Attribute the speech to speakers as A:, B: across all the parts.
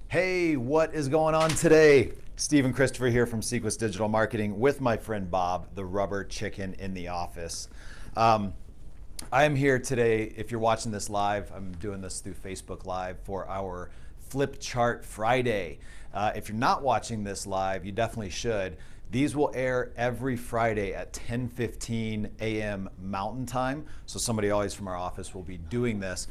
A: Hey, what is going on today? Stephen Christopher here from Sequus Digital Marketing with my friend Bob, the rubber chicken in the office. I am here today. If you're watching this live, I'm doing this through Facebook Live for our Flip Chart Friday. If you're not watching this live, you definitely should. These will air every Friday at 10:15 a.m. Mountain Time. So somebody always from our office will be doing this.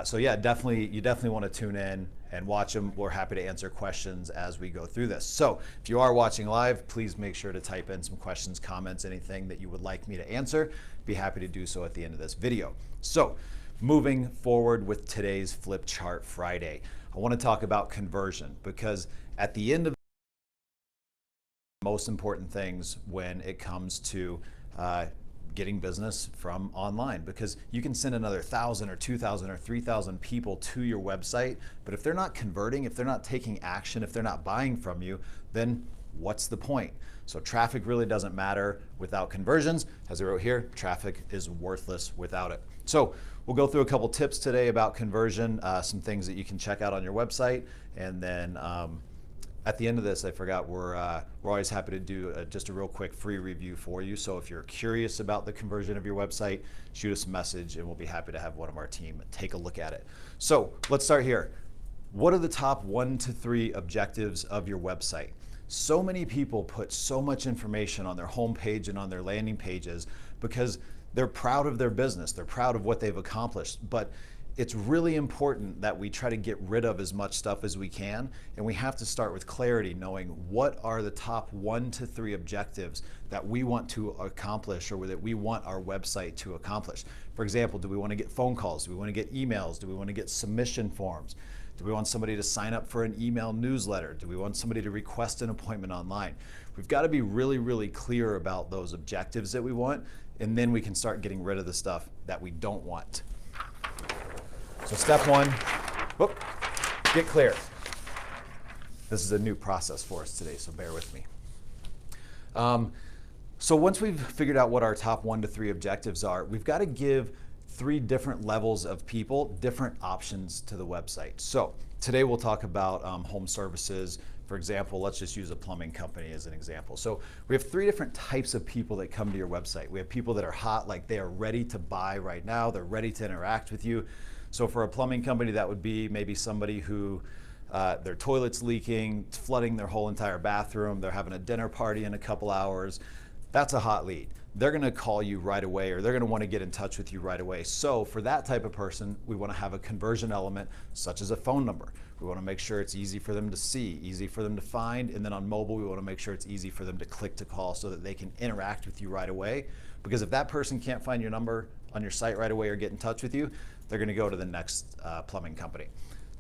A: So yeah, you definitely want to tune in and watch them. We're happy to answer questions as we go through this. So if you are watching live, please make sure to type in some questions, comments, anything that you would like me to answer. Be happy to do so at the end of this video. So moving forward with today's Flip Chart Friday, I want to talk about conversion because at the end of most important things when it comes to getting business from online, because you can send another 1,000 or 2,000 or 3,000 people to your website, but if they're not converting, if they're not taking action, if they're not buying from you, then what's the point? So traffic really doesn't matter without conversions. As I wrote here, traffic is worthless without it. So we'll go through a couple tips today about conversion, some things that you can check out on your website, and then at the end of this, I forgot, we're always happy to do just a real quick free review for you. So if you're curious about the conversion of your website, shoot us a message and we'll be happy to have one of our team take a look at it. So let's start here. What are the top 1 to 3 objectives of your website? So many people put so much information on their homepage and on their landing pages because they're proud of their business. They're proud of what they've accomplished. But it's really important that we try to get rid of as much stuff as we can, and we have to start with clarity, knowing what are the top 1 to 3 objectives that we want to accomplish or that we want our website to accomplish. For example, do we want to get phone calls? Do we want to get emails? Do we want to get submission forms? Do we want somebody to sign up for an email newsletter? Do we want somebody to request an appointment online? We've got to be really, really clear about those objectives that we want, and then we can start getting rid of the stuff that we don't want. So step 1, get clear. This is a new process for us today, so bear with me. So once we've figured out what our top 1 to 3 objectives are, we've got to give 3 different levels of people different options to the website. So today we'll talk about home services. For example, let's just use a plumbing company as an example. So we have 3 different types of people that come to your website. We have people that are hot, like they are ready to buy right now. They're ready to interact with you. So for a plumbing company, that would be maybe somebody who their toilet's leaking, it's flooding their whole entire bathroom, they're having a dinner party in a couple hours. That's a hot lead. They're gonna call you right away, or they're gonna wanna get in touch with you right away. So for that type of person, we wanna have a conversion element such as a phone number. We wanna make sure it's easy for them to see, easy for them to find, and then on mobile, we wanna make sure it's easy for them to click to call so that they can interact with you right away. Because if that person can't find your number on your site right away or get in touch with you, they're gonna go to the next plumbing company.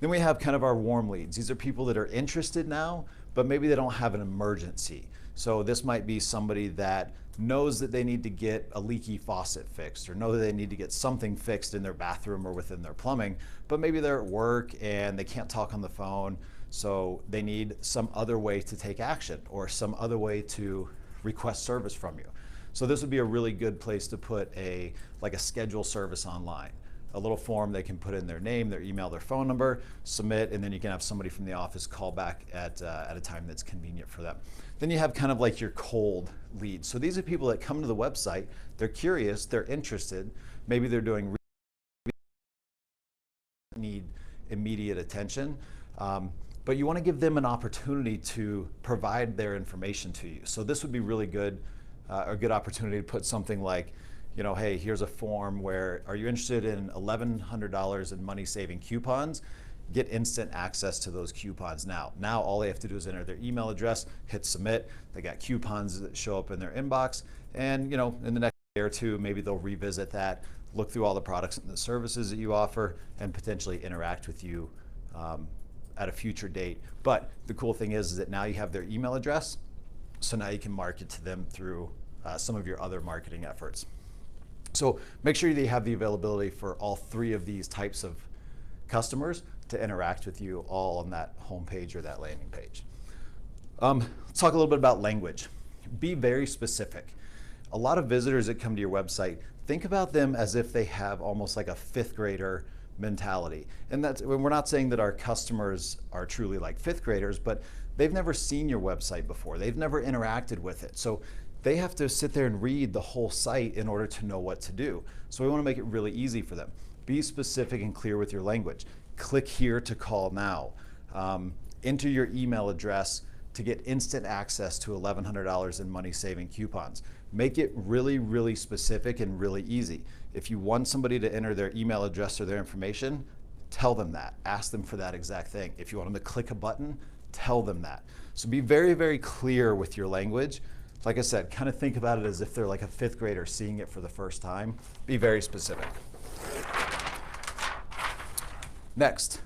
A: Then we have kind of our warm leads. These are people that are interested now, but maybe they don't have an emergency. So this might be somebody that knows that they need to get a leaky faucet fixed, or know that they need to get something fixed in their bathroom or within their plumbing, but maybe they're at work and they can't talk on the phone, so they need some other way to take action or some other way to request service from you. So this would be a really good place to put like a schedule service online. A little form they can put in their name, their email, their phone number, submit, and then you can have somebody from the office call back at a time that's convenient for them. Then you have kind of like your cold leads. So these are people that come to the website, they're curious, they're interested, maybe they're doing need immediate attention, but you want to give them an opportunity to provide their information to you. So this would be really good, a good opportunity to put something like, you know, hey, here's a form where, are you interested in $1,100 in money-saving coupons? Get instant access to those coupons now. Now all they have to do is enter their email address, hit submit. They got coupons that show up in their inbox, and you know, in the next day or two, maybe they'll revisit that, look through all the products and the services that you offer, and potentially interact with you at a future date. But the cool thing is that now you have their email address, so now you can market to them through some of your other marketing efforts. So make sure that you have the availability for all 3 of these types of customers to interact with you all on that home page or that landing page. Let's talk a little bit about language. Be very specific. A lot of visitors that come to your website, think about them as if they have almost like a 5th grader mentality. And that's, we're not saying that our customers are truly like fifth graders, but they've never seen your website before. They've never interacted with it. So they have to sit there and read the whole site in order to know what to do. So we want to make it really easy for them. Be specific and clear with your language. Click here to call now. Enter your email address to get instant access to $1,100 in money saving coupons. Make it really, really specific and really easy. If you want somebody to enter their email address or their information, tell them that. Ask them for that exact thing. If you want them to click a button, tell them that. So be very, very clear with your language. Like I said, kind of think about it as if they're like a fifth grader seeing it for the first time. Be very specific. Next,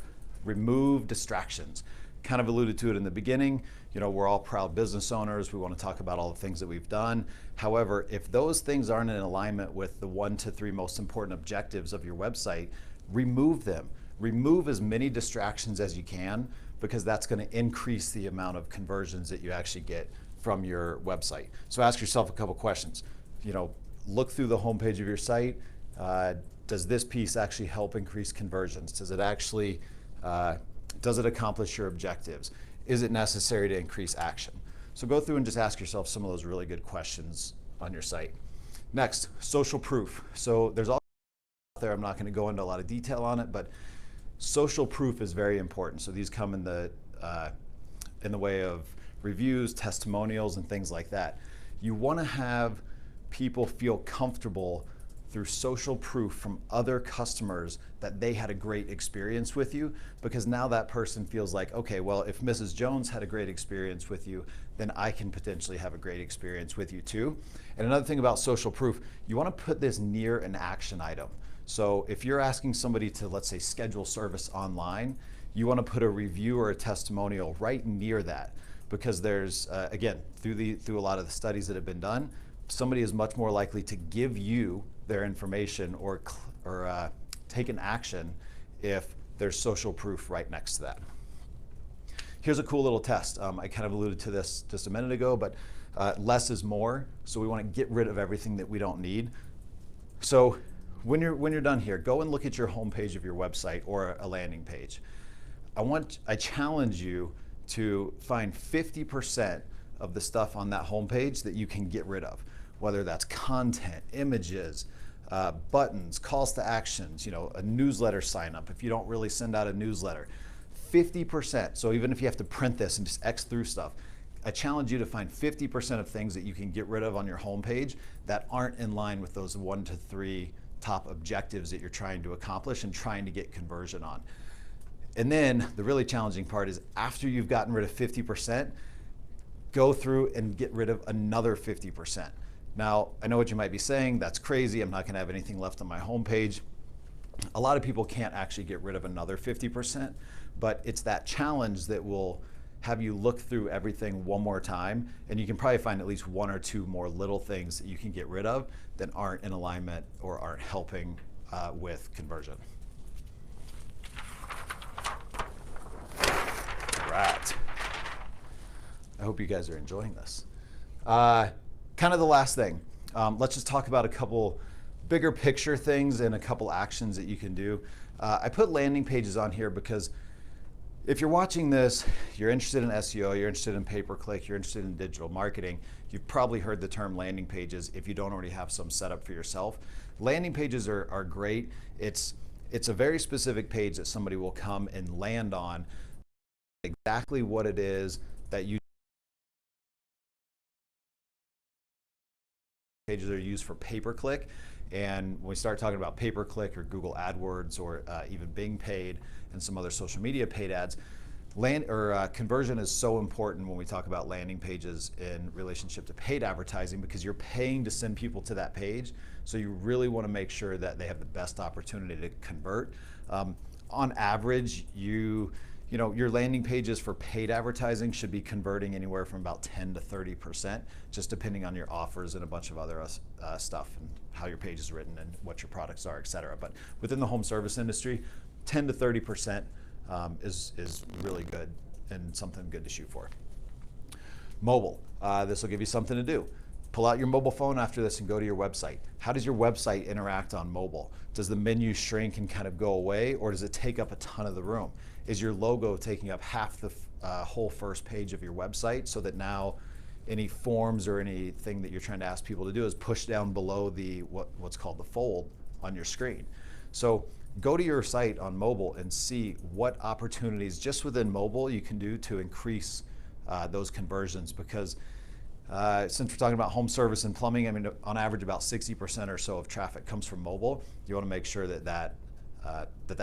A: remove distractions. Kind of alluded to it in the beginning. You know, we're all proud business owners. We want to talk about all the things that we've done. However, if those things aren't in alignment with the 1 to 3 most important objectives of your website, remove them. Remove as many distractions as you can, because that's going to increase the amount of conversions that you actually get from your website. So ask yourself a couple questions. You know, look through the homepage of your site. Does this piece actually help increase conversions? Does it actually, does it accomplish your objectives? Is it necessary to increase action? So go through and just ask yourself some of those really good questions on your site. Next, social proof. So there's all out there, I'm not going to go into a lot of detail on it, but social proof is very important. So these come in the way of reviews, testimonials, and things like that. You want to have people feel comfortable through social proof from other customers that they had a great experience with you, because now that person feels like, okay, well, if Mrs. Jones had a great experience with you, then I can potentially have a great experience with you too. And another thing about social proof, you want to put this near an action item. So if you're asking somebody to, let's say, schedule service online, you want to put a review or a testimonial right near that, because there's, again, through a lot of the studies that have been done, somebody is much more likely to give you their information or take an action if there's social proof right next to that. Here's a cool little test. I kind of alluded to this just a minute ago, but less is more. So we want to get rid of everything that we don't need. So when you're done here, go and look at your homepage of your website or a landing page. I challenge you to find 50% of the stuff on that homepage that you can get rid of, whether that's content, images, buttons, calls to actions, you know, a newsletter sign up if you don't really send out a newsletter. 50%, so even if you have to print this and just X through stuff, I challenge you to find 50% of things that you can get rid of on your homepage that aren't in line with those 1 to 3 top objectives that you're trying to accomplish and trying to get conversion on. And then the really challenging part is, after you've gotten rid of 50%, go through and get rid of another 50%. Now, I know what you might be saying, that's crazy, I'm not going to have anything left on my homepage. A lot of people can't actually get rid of another 50%, but it's that challenge that will have you look through everything one more time, and you can probably find at least 1 or 2 more little things that you can get rid of that aren't in alignment or aren't helping with conversion. Right. I hope you guys are enjoying this. Kind of the last thing, let's just talk about a couple bigger picture things and a couple actions that you can do. I put landing pages on here because if you're watching this, you're interested in SEO, you're interested in pay-per-click, you're interested in digital marketing, you've probably heard the term landing pages if you don't already have some set up for yourself. Landing pages are great. It's a very specific page that somebody will come and land on, exactly what it is that you pages are used for pay-per-click. And when we start talking about pay-per-click or Google AdWords or even Bing paid and some other social media paid ads, conversion is so important when we talk about landing pages in relationship to paid advertising, because you're paying to send people to that page. So you really want to make sure that they have the best opportunity to convert. On average, your landing pages for paid advertising should be converting anywhere from about 10 to 30%, just depending on your offers and a bunch of other stuff and how your page is written and what your products are, et cetera. But within the home service industry, 10 to 30% is really good and something good to shoot for. Mobile, this will give you something to do. Pull out your mobile phone after this and go to your website. How does your website interact on mobile? Does the menu shrink and kind of go away, or does it take up a ton of the room? Is your logo taking up half the whole first page of your website, so that now any forms or anything that you're trying to ask people to do is push down below the what's called the fold on your screen? So go to your site on mobile and see what opportunities just within mobile you can do to increase those conversions, because since we're talking about home service and plumbing, I mean, on average about 60% or so of traffic comes from mobile. You want to make sure that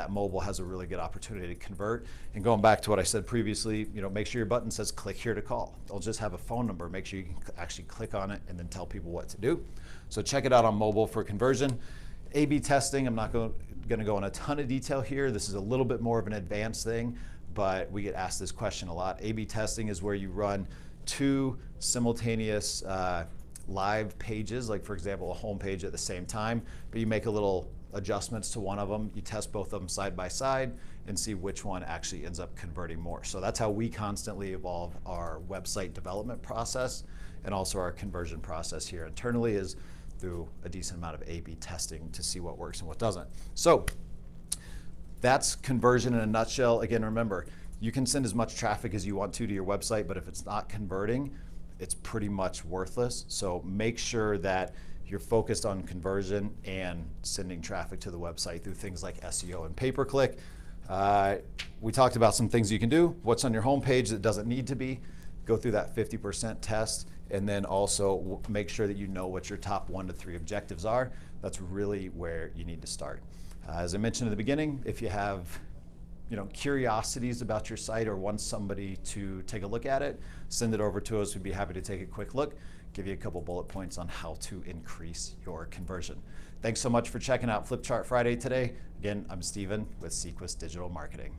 A: mobile has a really good opportunity to convert. And going back to what I said previously, make sure your button says click here to call. They'll just have a phone number. Make sure you can actually click on it and then tell people what to do. So check it out on mobile for conversion. A/B testing, I'm not going to go in a ton of detail here. This is a little bit more of an advanced thing, but we get asked this question a lot. A/B testing is where you run 2 simultaneous live pages, like for example a home page at the same time, but you make a little adjustments to one of them. You test both of them side by side and see which one actually ends up converting more. So that's how we constantly evolve our website development process, and also our conversion process here internally is through a decent amount of A/B testing to see what works and what doesn't. So that's conversion in a nutshell. Again, remember, you can send as much traffic as you want to your website, but if it's not converting, it's pretty much worthless. So make sure that you're focused on conversion and sending traffic to the website through things like SEO and pay-per-click. We talked about some things you can do. What's on your homepage that doesn't need to be? Go through that 50% test, and then also make sure that you know what your top 1 to 3 objectives are. That's really where you need to start. As I mentioned at the beginning, if you have curiosities about your site or want somebody to take a look at it, send it over to us. We'd be happy to take a quick look, give you a couple bullet points on how to increase your conversion. Thanks so much for checking out Flip Chart Friday today. Again, I'm Steven with Sequus Digital Marketing.